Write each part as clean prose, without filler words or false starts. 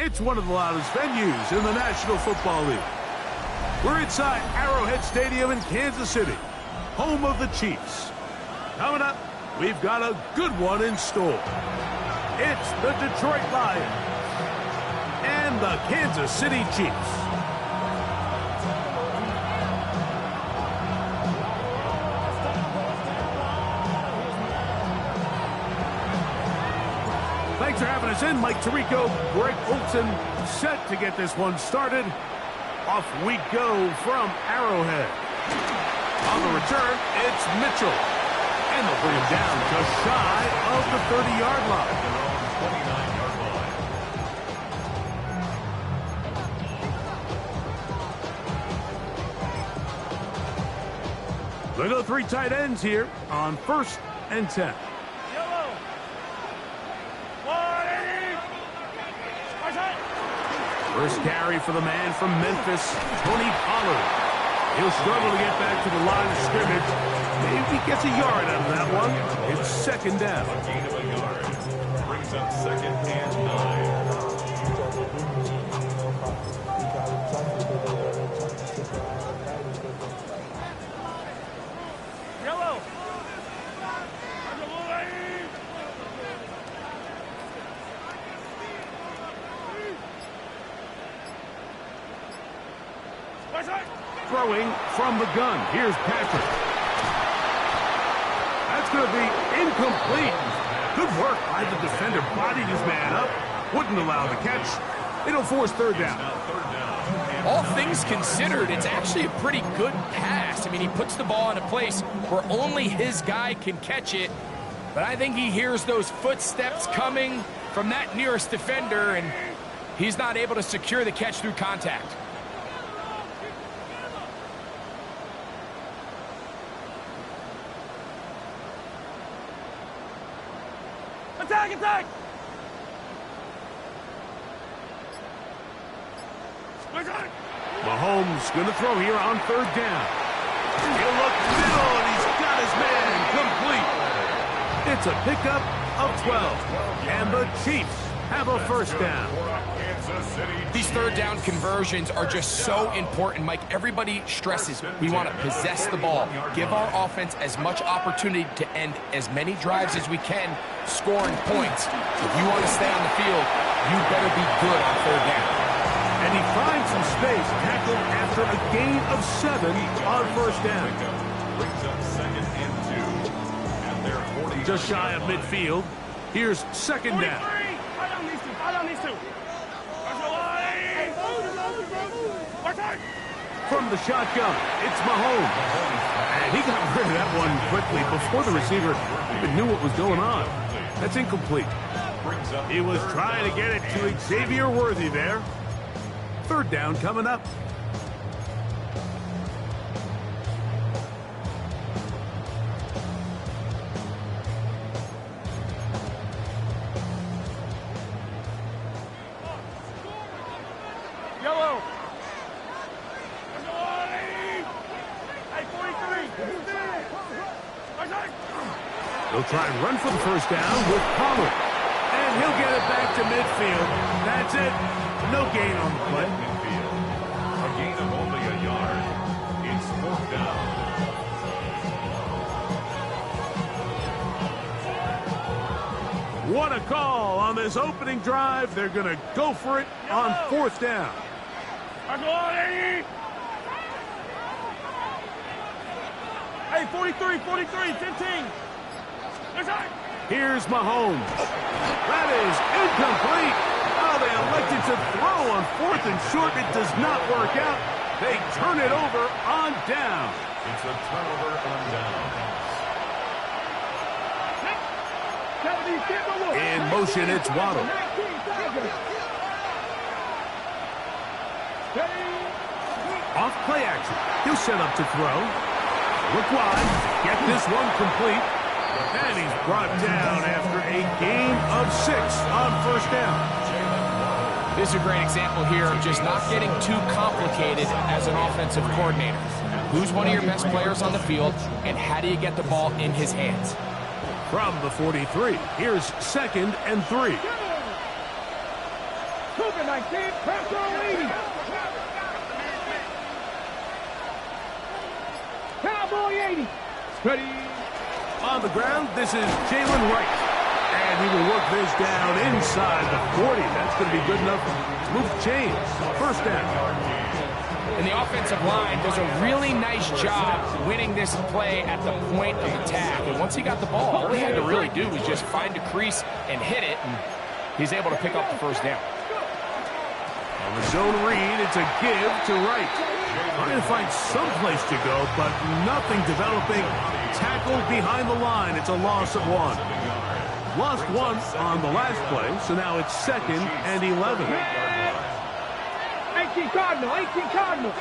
It's one of the loudest venues in the National Football League. We're inside Arrowhead Stadium in Kansas City, home of the Chiefs. Coming up, we've got a good one in store. It's the Detroit Lions and the Kansas City Chiefs. Thanks for having us in. Mike Tirico, Greg Olsen, set to get this one started. Off we go from Arrowhead. On the return, it's Mitchell. And they'll bring him down just shy of the 30-yard line. 29-yard line. They go 3 tight ends here on 1st and 10. First carry for the man from Memphis, Tony Pollard. He'll struggle to get back to the line of scrimmage. Maybe he gets a yard out of that one. It's 2nd down. A gain of a yard. Brings up 2nd and 9. Yellow. Throwing from the gun. Here's Patrick. That's going to be incomplete. Good work by the defender. Bodied his man up. Wouldn't allow the catch. It'll force 3rd down. All things considered, it's actually a pretty good pass. I mean, he puts the ball in a place where only his guy can catch it. But I think he hears those footsteps coming from that nearest defender, and he's not able to secure the catch through contact. Attack, attack! Mahomes going to throw here on 3rd down. He'll look middle, and he's got his man complete. It's a pickup of 12, and the Chiefs have a 1st down. These 3rd down conversions are just so important, Mike. Everybody stresses we want to possess the ball, give our offense as much opportunity to end as many drives as we can, scoring points. If you want to stay on the field, you better be good on 3rd down. And he finds some space, tackled after a gain of 7 on 1st down. Brings up 2nd and 2. Just shy of midfield. Here's 2nd down. From the shotgun, it's Mahomes. And he got rid of that one quickly before the receiver even knew what was going on. That's incomplete. He was trying to get it to Xavier Worthy there. 3rd down coming up. Yellow. He'll try and run for the 1st down with Pollard. And he'll get it back to midfield. That's it. No gain on the play. A gain of only a yard. It's 4th down. What a call on this opening drive. They're going to go for it on 4th down. Hey, 43, 43, 15. Here's Mahomes. That is incomplete. Oh, they elected to throw on 4th and short. It does not work out. They turn it over on down. It's a turnover on down. In motion, it's Waddle. Off play action. He'll set up to throw. Look wide. Get this one complete. And he's brought down after a gain of 6 on 1st down. This is a great example here of just not getting too complicated as an offensive coordinator. Who's one of your best players on the field, and how do you get the ball in his hands? From the 43, here's 2nd and 3. Cougar 19, press on lead. Cowboy 80. Ready. On the ground, this is Jalen Wright. And he will work this down inside the 40. That's going to be good enough to move the chains. First down. And the offensive line does a really nice job winning this play at the point of attack. And once he got the ball, all he had to really do was just find a crease and hit it. And he's able to pick up the first down. On the zone read, it's a give to Wright. Trying to find some place to go, but nothing developing. Tackled behind the line. It's a loss of 1. Lost 1 on the last play, so now it's 2nd and 11. 18 Cardinal, 18 Cardinal.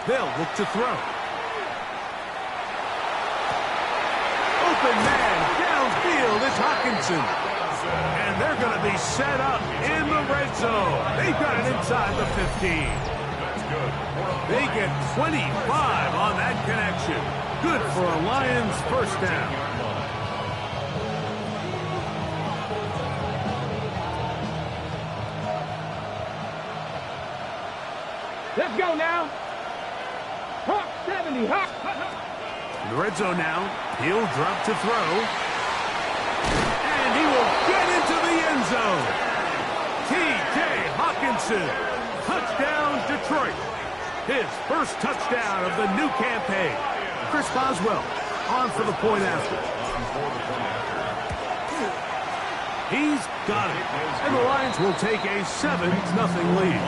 They'll look to throw. Open man, downfield, it's Hockenson. And they're going to be set up in the red zone. They've got it inside the 15. They get 25 on that connection. Good for a Lions first down. Let's go now. Hawk 70, Hawk. In the red zone now, he'll drop to throw. And he will get into the end zone. T.J. Hockenson. Touchdown, Detroit. His first touchdown of the new campaign. Chris Boswell on for the point after. He's got it. And the Lions will take a 7-0 lead.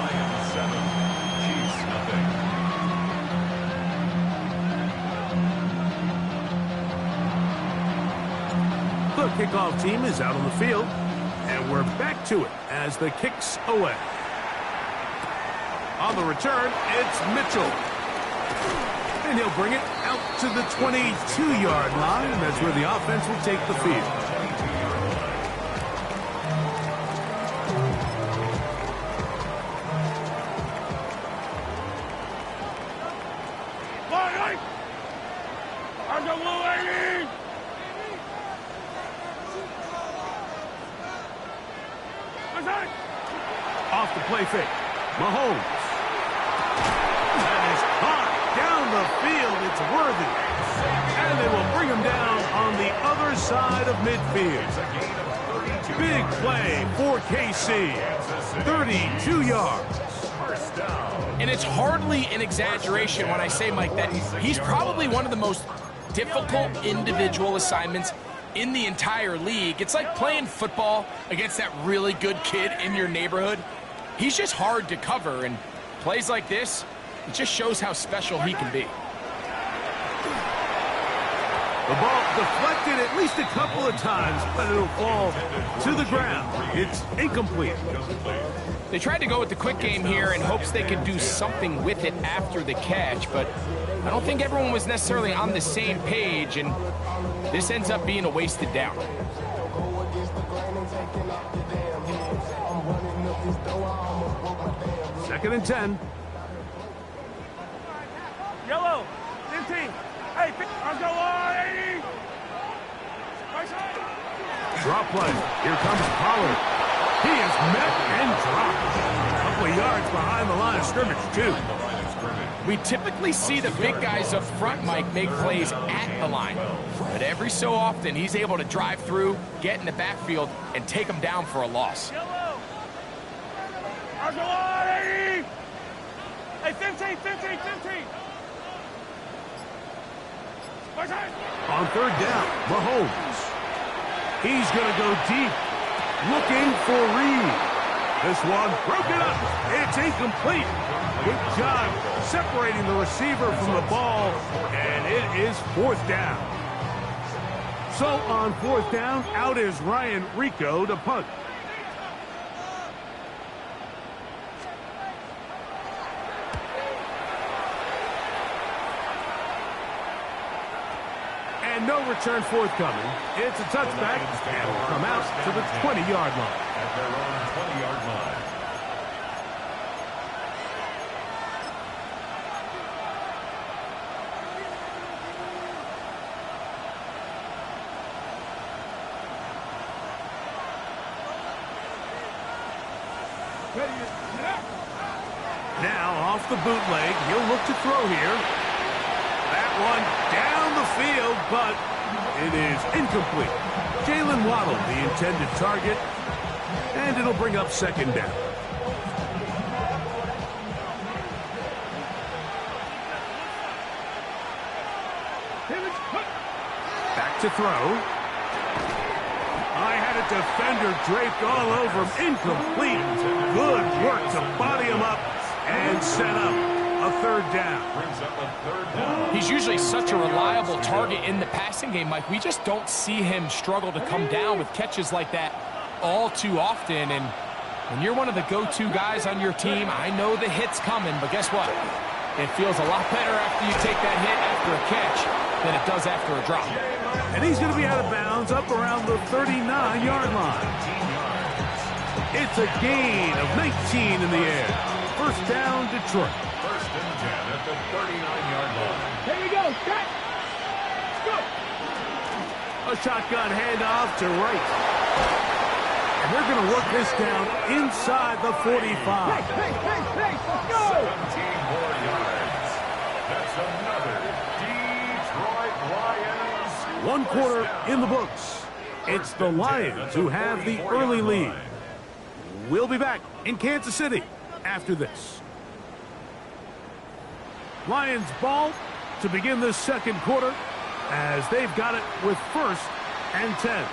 The kickoff team is out on the field, and we're back to it as the kick's away. On the return, it's Mitchell. And he'll bring it out to the 22-yard line, and that's where the offense will take the field. Off the play fake. Mahomes. That is caught down the field. It's Worthy. And they will bring him down on the other side of midfield. Big play for KC. 32 yards. And it's hardly an exaggeration when I say, Mike, that he's probably one of the most difficult individual assignments in the entire league. It's like playing football against that really good kid in your neighborhood. He's just hard to cover, and plays like this, it just shows how special he can be. The ball deflected at least a couple of times, but it'll fall to the ground. It's incomplete. They tried to go with the quick game here in hopes they could do something with it after the catch, but I don't think everyone was necessarily on the same page, and this ends up being a wasted down. Second and 10. Yellow, 15. Hey, let's go, 80. Drop play. Here comes Pollard. He is met and dropped. A couple of yards behind the line of scrimmage, too. We typically see the big guys up front, Mike, make plays at the line. But every so often, he's able to drive through, get in the backfield, and take them down for a loss. Yellow. Let's go, 80. Hey, 15, 15, 15. On third down, Mahomes. He's going to go deep, looking for Reed. This one broken up. It's incomplete. Good job separating the receiver from the ball, and it is fourth down. So on fourth down, out is Ryan Rico to punt. And no return forthcoming. It's a touchback, and will come out to the 20-yard line. At their own 20-yard line. Now off the bootleg, he'll look to throw here. That one down the field, but it is incomplete. Jalen Waddle, the intended target, and it'll bring up second down. Back to throw. I had a defender draped all over him. Incomplete. Good work to body him up and set up a third down. He's usually such a reliable target in the passing game, Mike. We just don't see him struggle to come down with catches like that all too often. And when you're one of the go-to guys on your team, I know the hit's coming, but guess what? It feels a lot better after you take that hit after a catch than it does after a drop. And he's going to be out of bounds up around the 39-yard line. It's a gain of 19 in the air. First down, Detroit. First and 10 at the 39-yard line. Here we go, set. Good. A shotgun handoff to right. And they're going to work this down inside the 45. Hey, let's go. 17 more yards. That's another Detroit Lions. One quarter in the books. It's the Lions who have the early lead. We'll be back in Kansas City after this. Lions ball to begin this second quarter as they've got it with first and 10.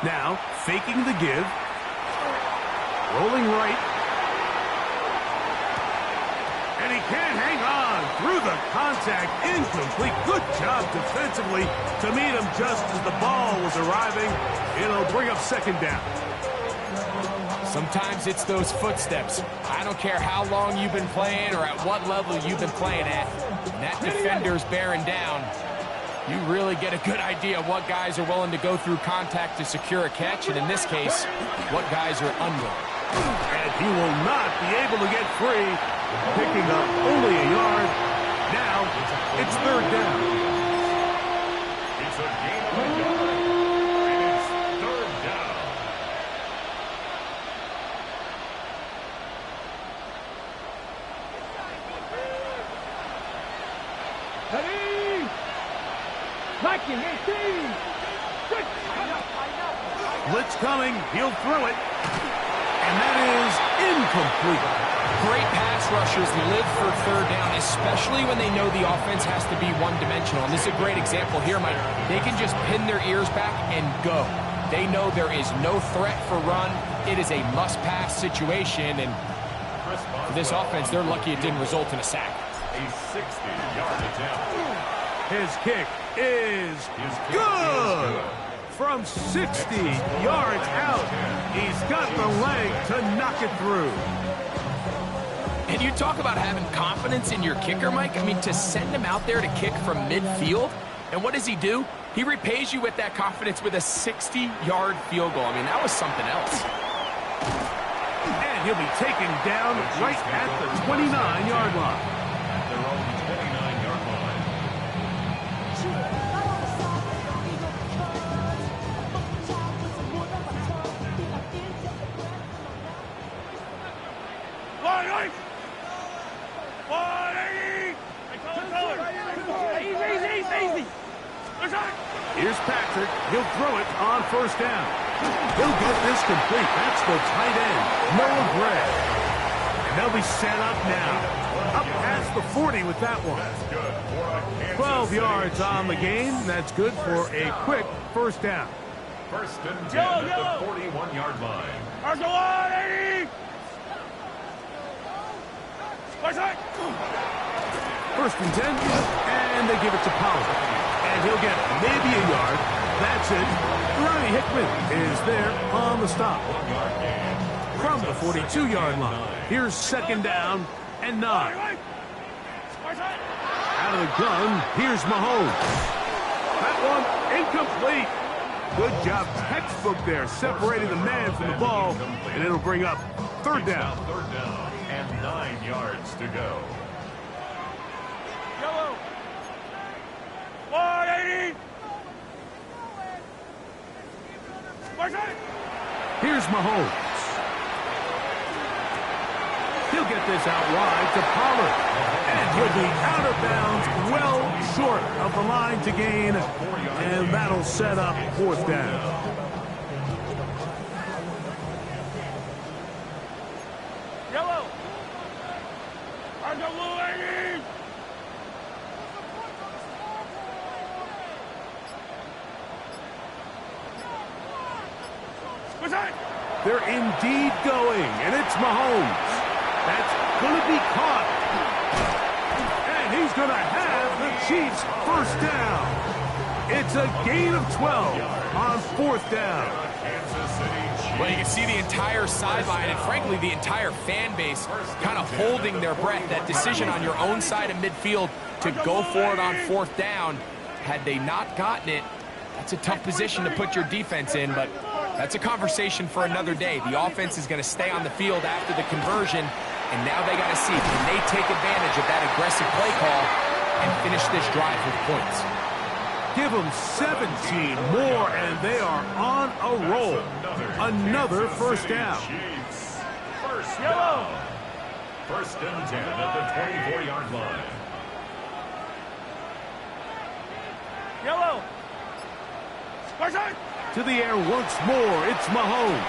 Now, faking the give. Rolling right. And he can't hang on through the contact. Incomplete. Good job defensively to meet him just as the ball was arriving. It'll bring up second down. Sometimes it's those footsteps. I don't care how long you've been playing or at what level you've been playing at. When that defender's bearing down, you really get a good idea of what guys are willing to go through contact to secure a catch, and in this case, what guys are unwilling. And he will not be able to get free, picking up only a yard. Now, it's third down. It's a gain of a yard, and it's third down. Ready? Blacking, 18. Good. Blitz coming. He'll throw it. And that is incomplete. Great pass rushers live for third down, especially when they know the offense has to be one-dimensional. And this is a great example here, Mike. They can just pin their ears back and go. They know there is no threat for run. It is a must-pass situation. And for this offense, they're lucky it didn't result in a sack. A 60-yard attempt. His kick is good. From 60 yards out, he's got the leg to knock it through. And you talk about having confidence in your kicker, Mike. I mean, to send him out there to kick from midfield, and what does he do? He repays you with that confidence with a 60-yard field goal. I mean, that was something else. And he'll be taken down right at the 29-yard line. At their own 29-yard line. Line. 180. Easy. Here's Patrick. He'll throw it on first down. He'll get this complete. That's the tight end, Noah Gray. And they'll be set up now. Up past the 40 with that one. 12 yards on the game. That's good for a quick first down. First and 10 at the 41-yard line. Arsenal 180. First and 10, and they give it to Pollard. And he'll get maybe a yard. That's it. Ronnie Hickman is there on the stop. From the 42-yard line. Here's second down and 9. Out of the gun, here's Mahomes. That one incomplete. Good job, textbook there, separating the man from the ball, and it'll bring up third down. Third down and 9 yards to go. Yellow. Wide 80. Here's Mahomes. He'll get this out wide to Pollard. And he'll be out of bounds, well short of the line to gain. And that'll set up 4th down. Yellow. On the blue 80. They're indeed going, and it's Mahomes. That's going to be caught. And he's going to have the Chiefs' 1st down. It's a gain of 12 on 4th down. Well, you can see the entire sideline and, frankly, the entire fan base kind of holding their breath. That decision on your own side of midfield to go for it on 4th down, had they not gotten it, that's a tough position to put your defense in, but that's a conversation for another day. The offense is going to stay on the field after the conversion, and now they got to see, can they take advantage of that aggressive play call and finish this drive with points? Give them 17 more, and they are on a roll. Another 1st down. First down. 1st and 10 at the 24-yard line. Yellow. To the air once more, it's Mahomes.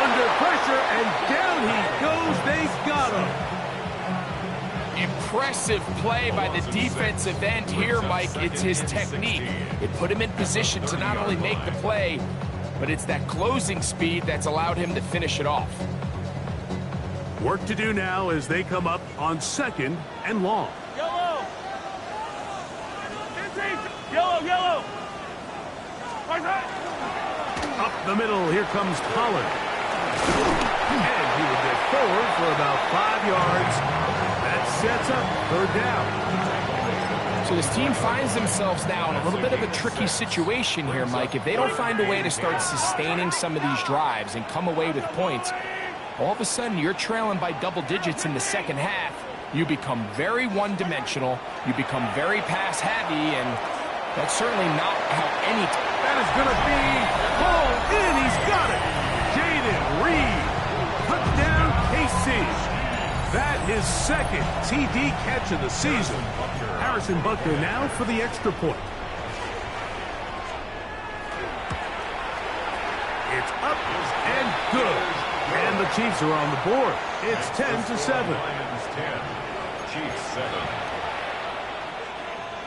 Under pressure, and down he goes. They've got him. Impressive play by the defensive end here, Mike. It's his technique. It put him in position to not only make the play, but it's that closing speed that's allowed him to finish it off. Work to do now as they come up on 2nd and long. Yellow. Yellow. Up the middle, here comes Pollard. And he will get forward for about 5 yards. That sets up 3rd down. So this team finds themselves now in a little bit of a tricky situation here, Mike. If they don't find a way to start sustaining some of these drives and come away with points, all of a sudden you're trailing by double digits in the 2nd half. You become very one-dimensional. You become very pass-heavy, and that's certainly not how any team. That is going to be pulled in. He's got it. Jaden Reed. Touchdown, KC. That is 2nd TD catch of the season. Harrison Butker now for the extra point. It's up and good. And the Chiefs are on the board. It's 10-7. Lions 10, Chiefs 7.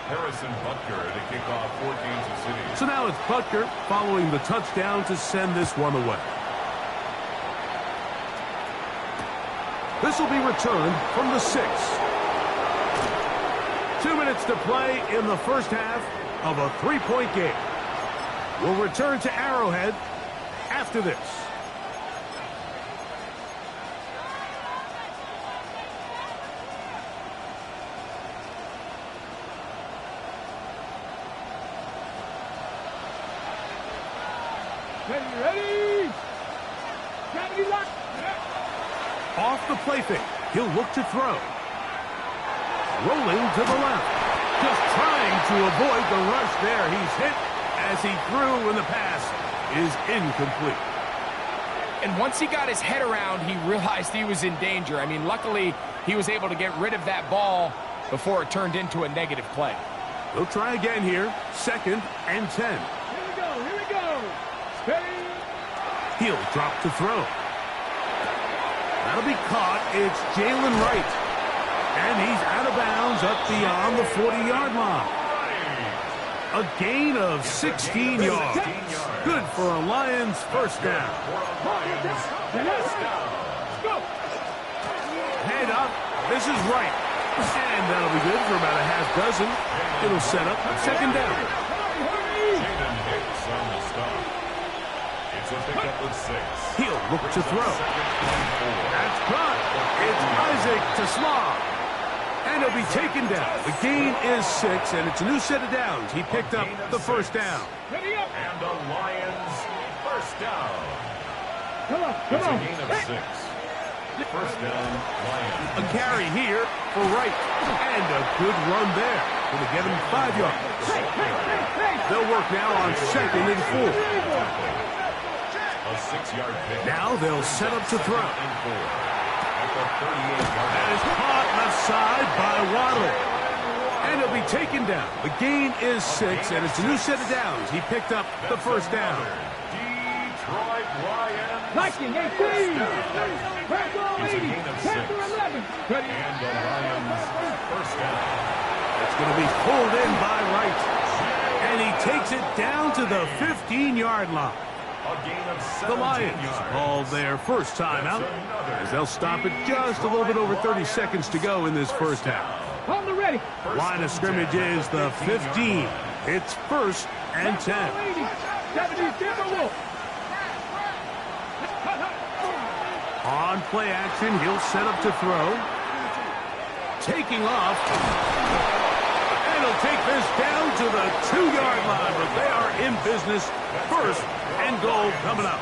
Harrison Butker to kick off for Kansas City. So now it's Butker following the touchdown to send this one away. This will be returned from the 6. 2 minutes to play in the 1st half of a 3-point game. We'll return to Arrowhead after this. Ready? Off the play fake. He'll look to throw. Rolling to the left. Just trying to avoid the rush there. He's hit as he threw, and the pass is incomplete. And once he got his head around, he realized he was in danger. I mean, luckily, he was able to get rid of that ball before it turned into a negative play. They'll try again here. 2nd and 10. Here we go. Steady. He'll drop to throw. That'll be caught. It's Jalen Wright. And he's out of bounds up beyond the 40-yard line. A gain of 16 yards. Good for a Lions 1st down. Head up. This is Wright. And that'll be good for about a half dozen. It'll set up 2nd down. Jaden Hicks on the stop. It's a pickup of 6. He'll look to throw. That's caught. It's Isaac Tasma. And he'll be taken down. The gain is 6, and it's a new set of downs. He picked up the 1st down. And the Lions 1st down. Come on. It's a gain of 6. First down, Lions. A carry here for Wright. And a good run there. Going to get him 5 yards. They'll work now on 2nd and 4. A 6-yard pick. Now they'll set up to throw. And 4. At the 38-yard That is caught left side by Waddle. And he'll be taken down. The gain is 6, and it's a new set of downs. He picked up the first down. Detroit Lions. Liking 18. Red ball 80. It's a gain of 6. Panther 11. Ready. And the Lions first down. It's going to be pulled in by Wright. And he takes it down to the 15-yard line. A gain of 17 The Lions yards. called their first timeout as they'll stop it just a little bit over 30 seconds to go in this first half. On the ready. Line of scrimmage is the 15. It's 1st and 10. 70 Timberwolves. On play action, he'll set up to throw. Taking off. And he'll take this down to the 2-yard line, but they are in business. 1st and goal coming up.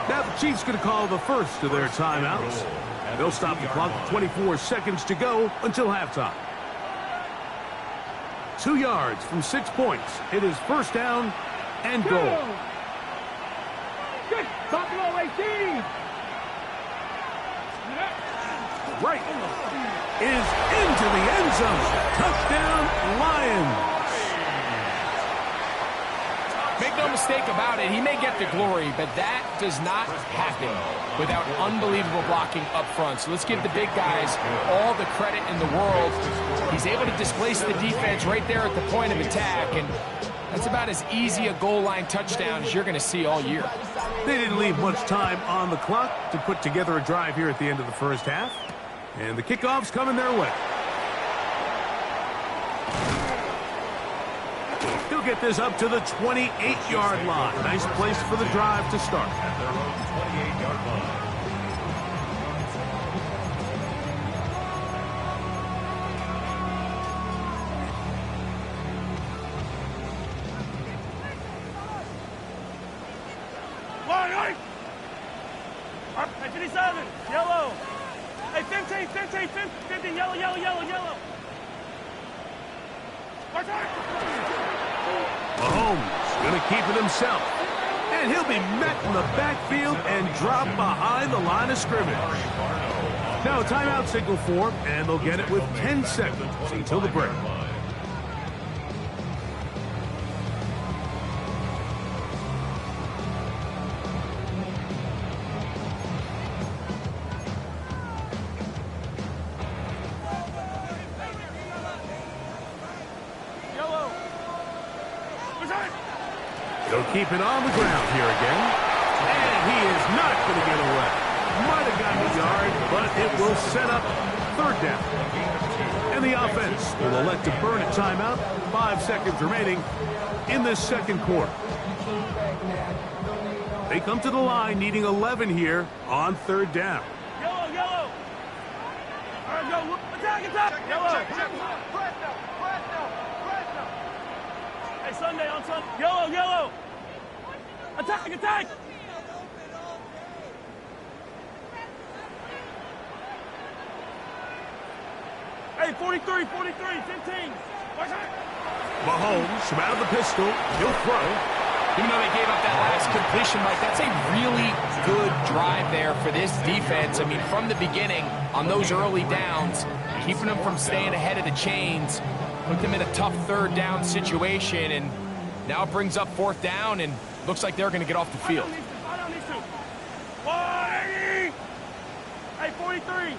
Now the Chiefs going to call the first of their timeouts. They'll stop the clock with 24 seconds to go until halftime. 2 yards from 6 points. It is 1st down and goal. Good. Top row 18. Right is into the end zone. Touchdown, Lions. Make no mistake about it, he may get the glory, but that does not happen without unbelievable blocking up front. So let's give the big guys all the credit in the world. He's able to displace the defense right there at the point of attack, and that's about as easy a goal line touchdown as you're going to see all year. They didn't leave much time on the clock to put together a drive here at the end of the first half. And the kickoff's coming their way. He'll get this up to the 28-yard line. Nice place for the drive to start. At their own 28-yard line. Line 57. Yellow. Hey, 15, yellow. Mahomes going to keep it himself. And he'll be met in the backfield and drop behind the line of scrimmage. Now a timeout signal for, and they'll get it with 10 seconds until the break. He'll keep it on the ground here again. And he is not going to get away. Might have gotten a yard, but it will set up 3rd down. And the offense will elect to burn a timeout. 5 seconds remaining in this second quarter. They come to the line needing 11 here on 3rd down. Yellow. All right, go. Attack. Yellow. Hey, Sunday on Sunday. Yellow. Attack. Hey, 43, 15. Mahomes from out of the pistol. He'll throw. Even though they gave up that last completion, Mike, that's a really good drive there for this defense. I mean, from the beginning, on those early downs, keeping them from staying ahead of the chains, put them in a tough 3rd down situation, and now it brings up 4th down, and looks like they're going to get off the field. 180. Hey, 43.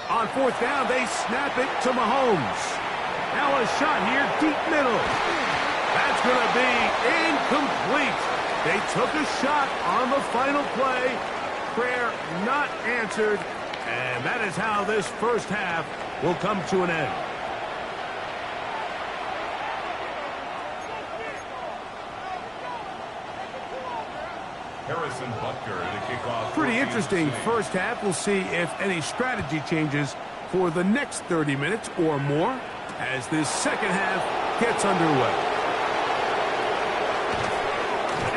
On 4th down, they snap it to Mahomes. Now a shot here, deep middle. That's going to be incomplete. They took a shot on the final play. Prayer not answered. And that is how this first half will come to an end. Harrison Butker to kick off. Pretty interesting first half. We'll see if any strategy changes for the next 30 minutes or more as this second half gets underway.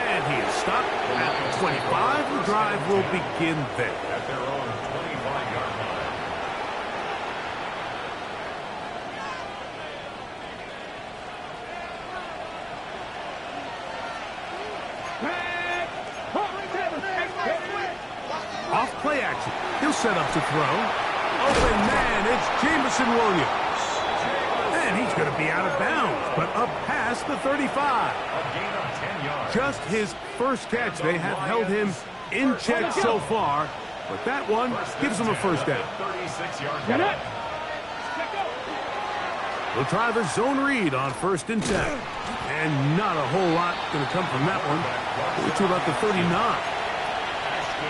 And he is stop at the 25. The drive will begin there. At their own 25-yard line. Off play action. He'll set up to throw. Open man, it's Jameson Williams. And he's going to be out of bounds, but up past the 35. A gain of 10 yards. Just his first catch. They have held him in check so far, but that one gives him a first down. 36-yard line. We'll try the zone read on 1st and 10. And not a whole lot going to come from that one. We're to about the 39.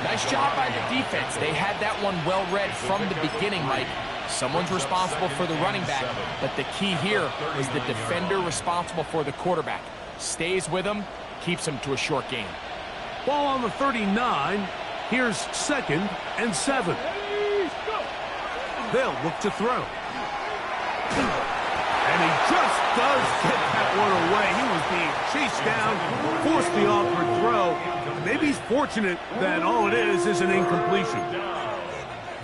Nice job by the defense. They had that one well read from the beginning, Mike. Someone's responsible for the running back, but the key here is the defender responsible for the quarterback. Stays with him, keeps him to a short gain. Ball on the 39. Here's 2nd and 7. They'll look to throw. And he just does get that one away. He was being chased down, forced the awkward throw. Maybe he's fortunate that all it is an incompletion.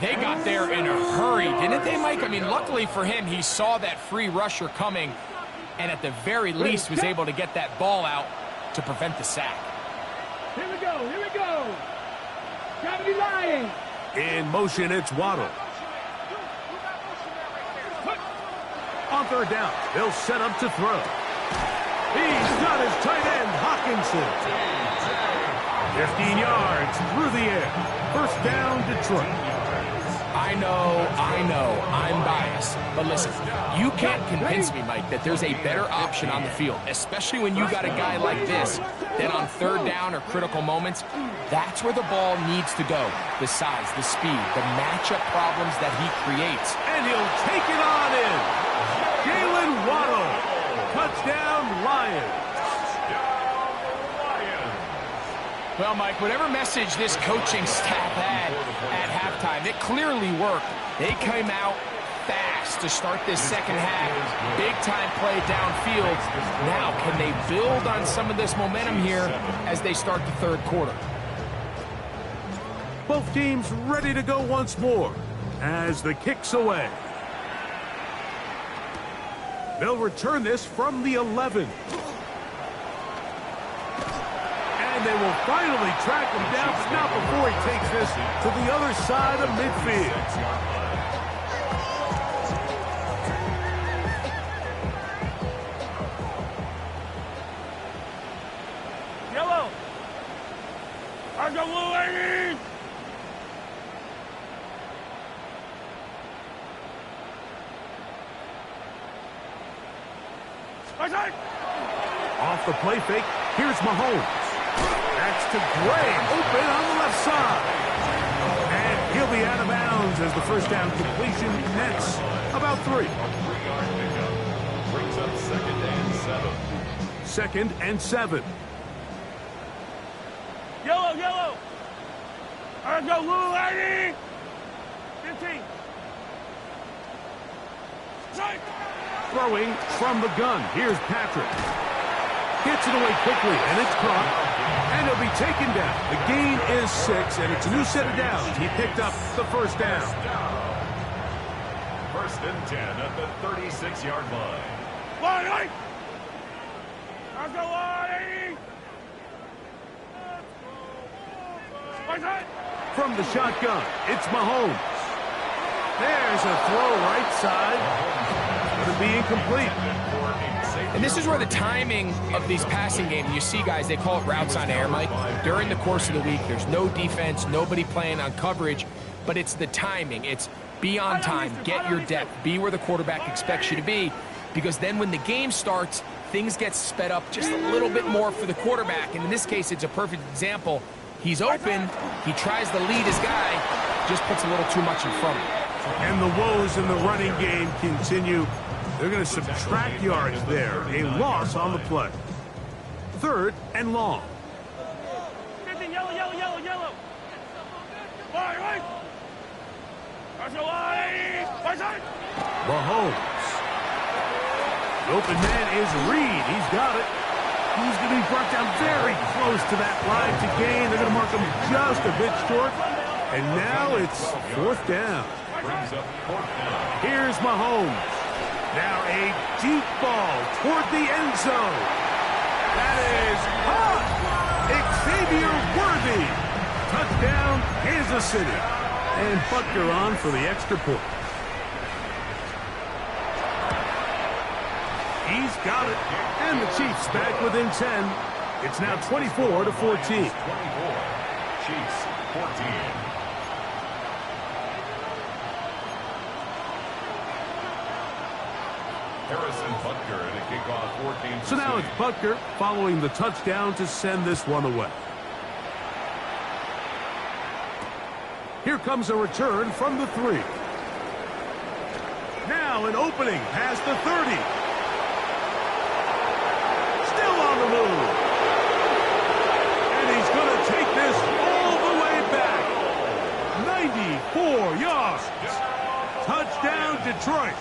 They got there in a hurry, didn't they, Mike? I mean, luckily for him, he saw that free rusher coming and at the very least was able to get that ball out to prevent the sack. Here we go, here we go. Gotta be lying. In motion, it's Waddle. On 3rd down, they'll set up to throw. He's got his tight end, Hockenson. 15 yards through the air. 1st down, Detroit. I know, I'm biased. But listen, you can't convince me, Mike, that there's a better option on the field, especially when you got a guy like this, that on 3rd down or critical moments, that's where the ball needs to go. The size, the speed, the matchup problems that he creates. And he'll take it on in. Jalen Waddle. Touchdown, Lions. Well, Mike, whatever message this coaching staff had at halftime, it clearly worked. They came out fast to start this 2nd half. Big-time play downfield. Now, can they build on some of this momentum here as they start the 3rd quarter? Both teams ready to go once more as the kick's away. They'll return this from the 11. And they will finally track him down, but not before he takes this to the other side of midfield. Yellow. I go blue, lady. Off the play fake, here's Mahomes. That's to Gray, open on the left side. And he'll be out of bounds as the 1st down completion nets about 3. Brings up 2nd and 7. 2nd and 7. Yellow. I go blue, lady. 15. Strike. Throwing from the gun. Here's Patrick. Gets it away quickly, and it's caught. And he'll be taken down. The gain is 6, and it's a new set of downs. He picked up the 1st down. 1st and 10 at the 36-yard line. Line. I go line. From the shotgun, it's Mahomes. There's a throw right side. Going to be incomplete. And this is where the timing of these passing games, you see, guys, they call it routes on air, Mike. During the course of the week, there's no defense, nobody playing on coverage, but it's the timing. It's be on time, get your depth, be where the quarterback expects you to be, because then when the game starts, things get sped up just a little bit more for the quarterback. And in this case, it's a perfect example. He's open, he tries to lead his guy, just puts a little too much in front of him. And the woes in the running game continue. They're going to subtract yards there. A loss on the play. 3rd and long. Yellow. Right. Mahomes. The open man is Reed. He's got it. He's going to be brought down very close to that line to gain. They're going to mark him just a bit short. And now it's fourth down. Here's Mahomes. Now a deep ball toward the end zone. That is caught. Xavier Worthy. Touchdown, Kansas City. And Butker on for the extra point. He's got it. And the Chiefs back within 10. It's now 24-14. 24. Chiefs 14. Harrison Butker and a kickoff 14. So now it's Butker following the touchdown to send this one away. Here comes a return from the 3. Now an opening past the 30. Still on the move. And he's going to take this all the way back. 94 yards. Touchdown, Detroit.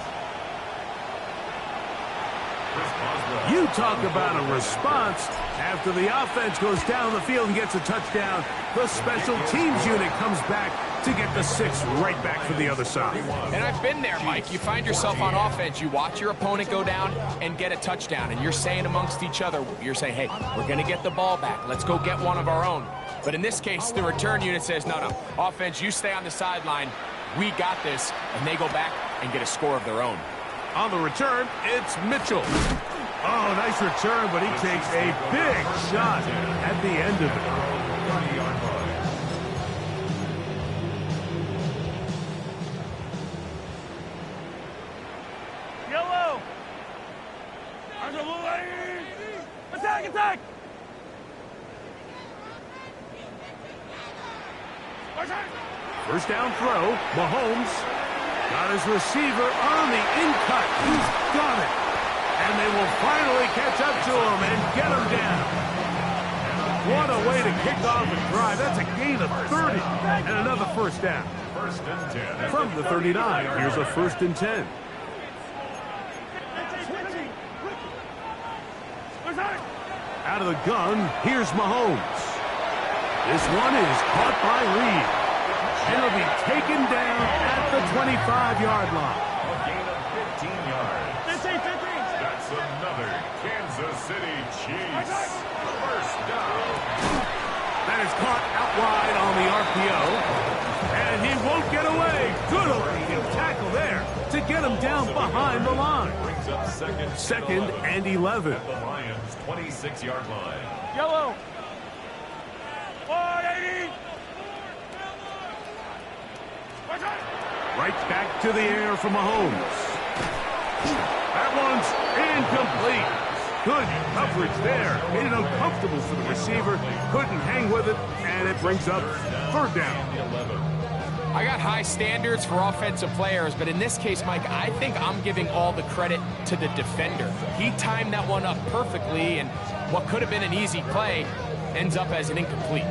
You talk about a response. After the offense goes down the field and gets a touchdown, the special teams unit comes back to get the 6 right back for the other side. And I've been there, Mike. You find yourself on offense, you watch your opponent go down and get a touchdown, and you're saying amongst each other, you're saying, hey, we're going to get the ball back. Let's go get one of our own. But in this case, the return unit says, no, offense, you stay on the sideline. We got this. And they go back and get a score of their own. On the return, it's Mitchell. Oh, nice return, but he takes a big shot at the end of it. Yellow. Attack, attack. First down throw, Mahomes got his receiver on the in-cut. He's got it. And they will finally catch up to him and get him down. What a way to kick off a drive. That's a gain of 30 and another first down. First and 10. From the 39, here's a first and 10. Out of the gun, here's Mahomes. This one is caught by Reed. And it'll be taken down at the 25-yard line. A gain of 15 yards. 15. That's another Kansas City Chiefs. First down. That is caught out wide on the RPO. And he won't get away. Good evasive tackle there to get him down behind the line. Brings up Second and 11. At the Lions' 26-yard line. Yellow. 180. Right back to the air for Mahomes. That one's incomplete. Good coverage there. Made it uncomfortable for the receiver. Couldn't hang with it, and it brings up third down. I got high standards for offensive players, but in this case, Mike, I think I'm giving all the credit to the defender. He timed that one up perfectly, and what could have been an easy play ends up as an incomplete.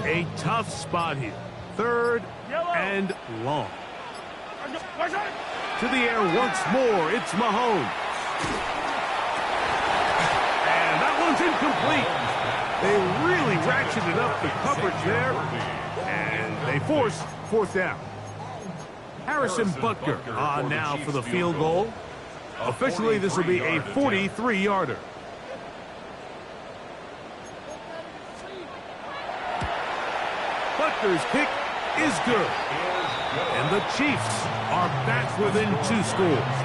A tough spot here. Third and long. To the air once more. It's Mahomes. And that one's incomplete. They really ratcheted up the coverage there. And they force fourth down. Harrison Butker on now for the field goal. Officially, this will be a 43-yarder. Butker's kick is good. And the Chiefs are back within 2 scores.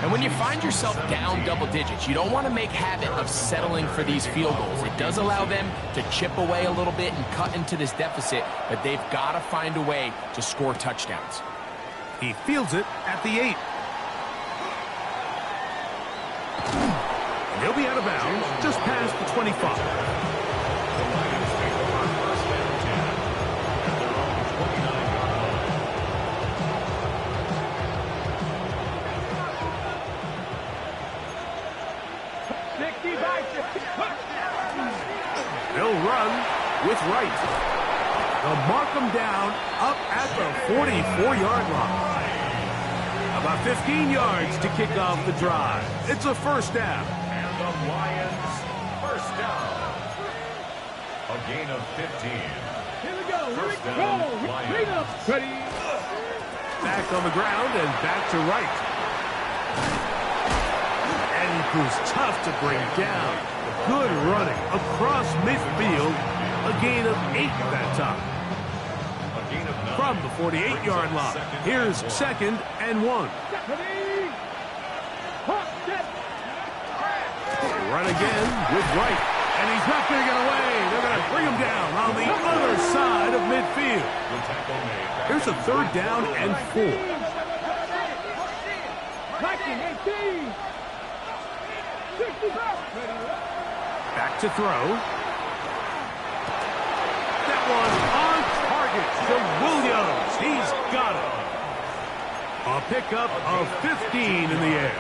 And when you find yourself down double digits, you don't want to make habit of settling for these field goals. It does allow them to chip away a little bit and cut into this deficit, but they've got to find a way to score touchdowns. He fields it at the 8. And he'll be out of bounds just past the 25. with Wright. They'll mark him down up at the 44-yard line. About 15 yards to kick off the drive. It's a first down. And the Lions first down. A gain of 15. Here we go. First down, Lions. Ready. Back on the ground and back to Wright. And he proves tough to bring down. Good running across midfield. A gain of 8 that time. A gain of 9. From the 48-yard line. Here's second and 1. Ready. Hot, set. Run again with Wright. And he's not going to get away. They're going to bring him down on the other side of midfield. The tackle made. Here's a third down and 4. 19, 18. 65. Back to throw. That one on target to Williams. He's got it. A pickup of 15 in the air.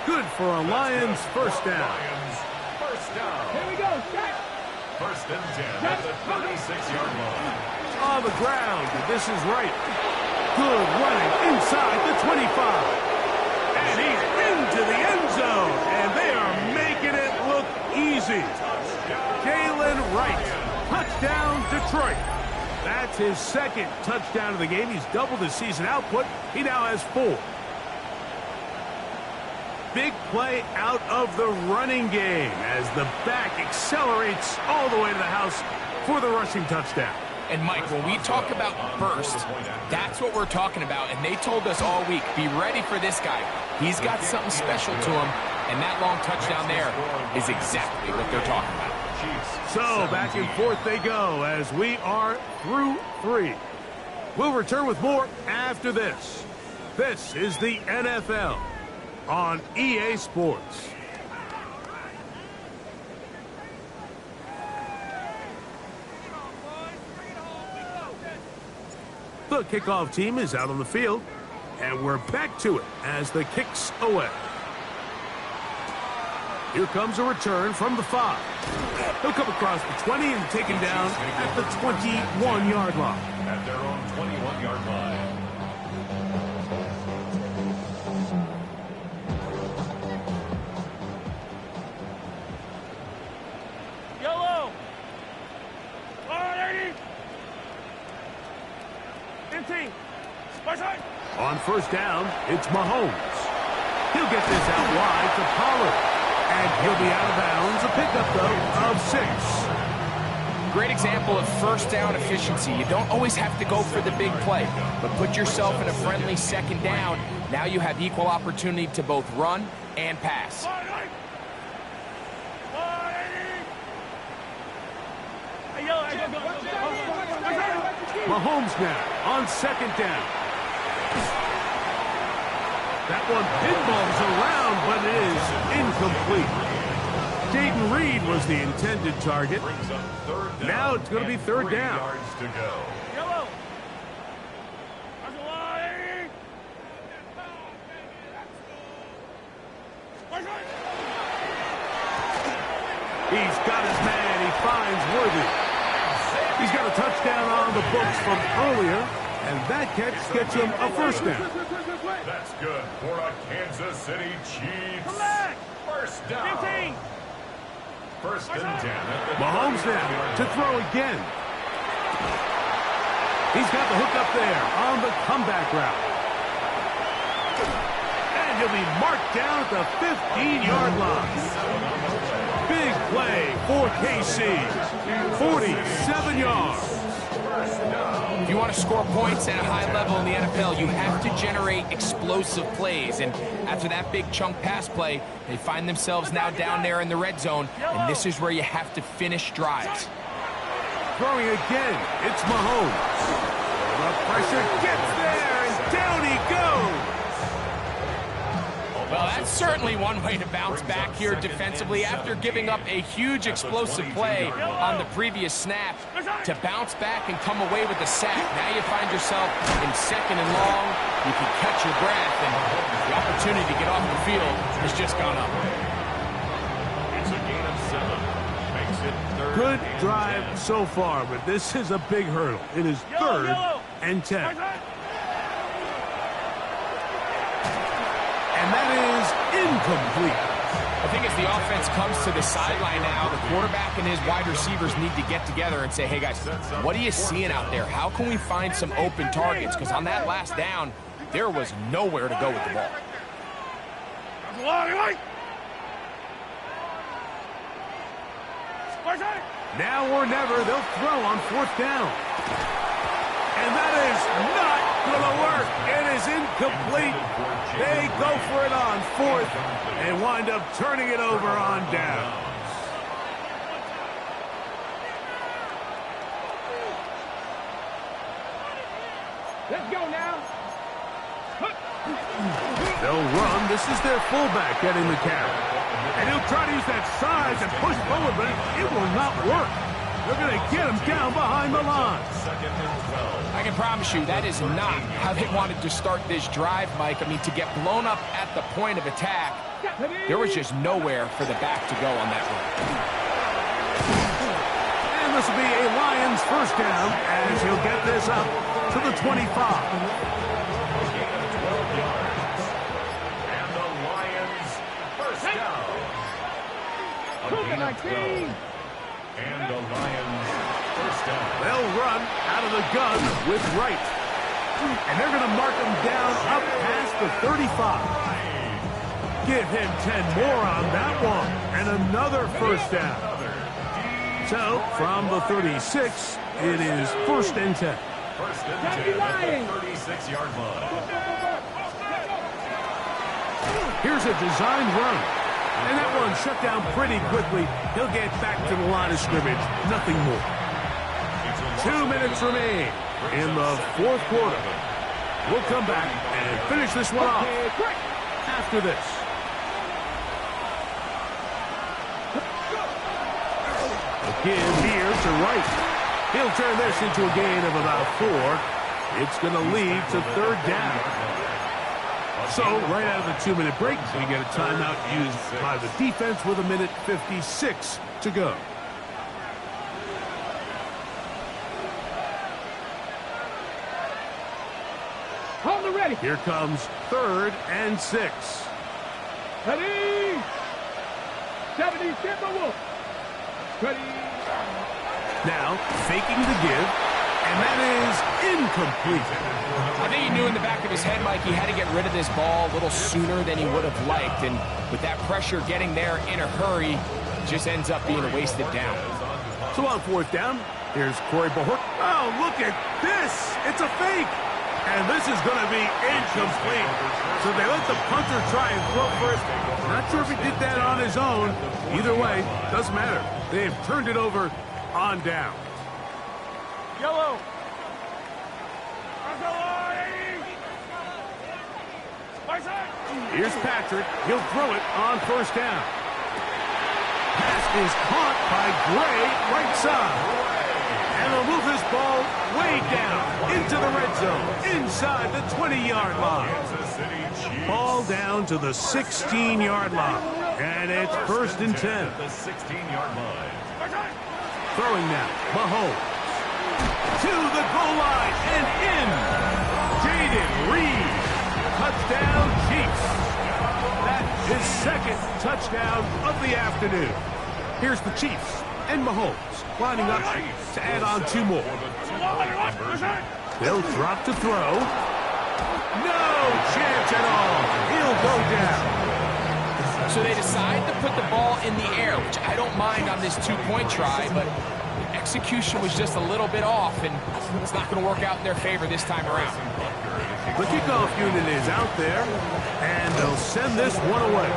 Good for a Lions first down. Lions first down. Here we go. Set. First and 10 at the 36-yard line. On the ground. This is Wright. Good running inside the 25. And he's into the end zone. And they are making it look easy. Jalen Wright. Touchdown, Detroit. That's his second touchdown of the game. He's doubled his season output. He now has 4. Big play out of the running game as the back accelerates all the way to the house for the rushing touchdown. And Mike, when we talk about burst, that's what we're talking about. And they told us all week, be ready for this guy. He's got something special to him. And that long touchdown there is exactly what they're talking about. So back and forth they go as we are through 3. We'll return with more after this. This is the NFL on EA Sports. The kickoff team is out on the field, and we're back to it as the kick's away. Here comes a return from the 5. He'll come across the 20 and taken down at the 21-yard line. At their own 21-yard line. Yellow. All 80. 15. On first down, it's Mahomes. He'll get this out wide to Pollard. And he'll be out of bounds. A pickup, though, of 6. Great example of first down efficiency. You don't always have to go for the big play, but put yourself in a friendly second down. Now you have equal opportunity to both run and pass. Mahomes now on second down. That one pinballs around, but it is incomplete. Jaden Reed was the intended target. Now it's going to be third down. 3 yards to go. Yellow. He's got his man. He finds Worthy. He's got a touchdown on the books from earlier, and that catch gets him a first down. That's good for a Kansas City Chiefs. First down. 15. First and 10 at the Mahomes now to throw again. He's got the hook up there on the comeback route. And he'll be marked down at the 15-yard line. Big play for KC. 47 yards. If you want to score points at a high level in the NFL, you have to generate explosive plays. And after that big chunk pass play, they find themselves now down there in the red zone. And this is where you have to finish drives. Throwing again, it's Mahomes. The pressure gets there, and down he goes. Well, that's certainly one way to bounce back here defensively after giving up a huge explosive play on the previous snap. To bounce back and come away with a sack, now you find yourself in second and long. You can catch your breath, and the opportunity to get off the field has just gone up. It's a gain of 7. Makes it third good drive so far, but this is a big hurdle. It is 3rd and 10. And that is incomplete. I think as the offense comes to the sideline now, the quarterback and his wide receivers need to get together and say, hey, guys, what are you seeing out there? How can we find some open targets? Because on that last down, there was nowhere to go with the ball. Now or never, they'll throw on 4th down. And that is not going to work. It is incomplete. They go for it on 4th and wind up turning it over on downs. Let's go now. They'll run. This is their fullback getting the carry. And he'll try to use that size and push forward, but it will not work. They're going to get him down behind the line. I can promise you that is not how they wanted to start this drive, Mike. I mean, to get blown up at the point of attack, there was just nowhere for the back to go on that run. And this will be a Lions 1st down as he'll get this up to the 25. And the Lions 1st down. And the Lions 1st down. They'll run out of the gun with Wright. And they're going to mark him down up past the 35. Give him 10 more on that one. And another 1st down. So, from the 36, it is 1st and 10. 1st and 10 at the 36-yard line. Here's a designed run. And that one shut down pretty quickly. He'll get back to the line of scrimmage. Nothing more. 2 minutes remain in the 4th quarter. We'll come back and finish this one off after this. A give here to Wright. He'll turn this into a gain of about 4. It's going to lead to 3rd down. So, right out of the 2-minute break, we get a timeout used by the defense with 1:56 to go. Hold it ready. Here comes 3rd and 6. Ready. 70, Timberwolf. Ready. Now, faking the give, and that is incomplete. I think he knew in the back of his head, Mike, he had to get rid of this ball a little sooner than he would have liked. And with that pressure getting there in a hurry, just ends up being a wasted down. So on 4th down, here's Corey Bahort. Oh, look at this. It's a fake. And this is going to be incomplete. So they let the punter try and throw first. Not sure if he did that on his own. Either way, doesn't matter. They've turned it over on down. Yellow. Here's Patrick. He'll throw it on 1st down. Pass is caught by Gray, right side. And they'll move this ball way down into the red zone, inside the 20-yard line. Ball down to the 16-yard line. And it's 1st and 10. The 16-yard line. Throwing now, Mahomes. To the goal line and in. Jaden Reed. Touchdown, Chiefs. That is 2nd touchdown of the afternoon. Here's the Chiefs and Mahomes lining up to add on 2 more. They'll drop to throw. No chance at all. He'll go down. So they decide to put the ball in the air, which I don't mind on this 2-point try, but execution was just a little bit off, and it's not going to work out in their favor this time around. The kickoff unit is out there, and they'll send this one away.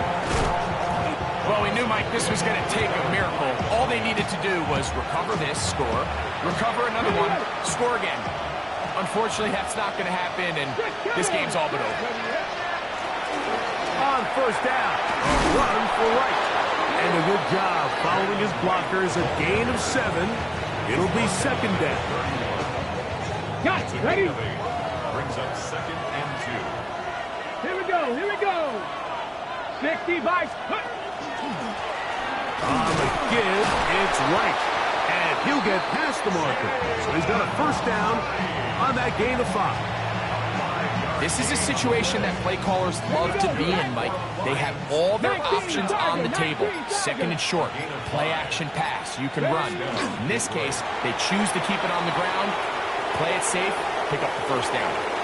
Well, we knew, Mike, this was going to take a miracle. All they needed to do was recover this, score, recover another one, score again. Unfortunately, that's not going to happen, and this game's all but over. On 1st down, a run for Wright. And a good job following his blockers, a gain of 7. It'll be 2nd down. Got it. Ready? Brings up 2nd and 2. Here we go. Here we go. 60 by. On the give, it's Wright. He'll get past the marker. So he's got a first down on that gain of 5. This is a situation that play callers love to be in, Mike. They have all their options on the table. Second and short, play action pass. You can run. In this case, they choose to keep it on the ground, play it safe, pick up the first down.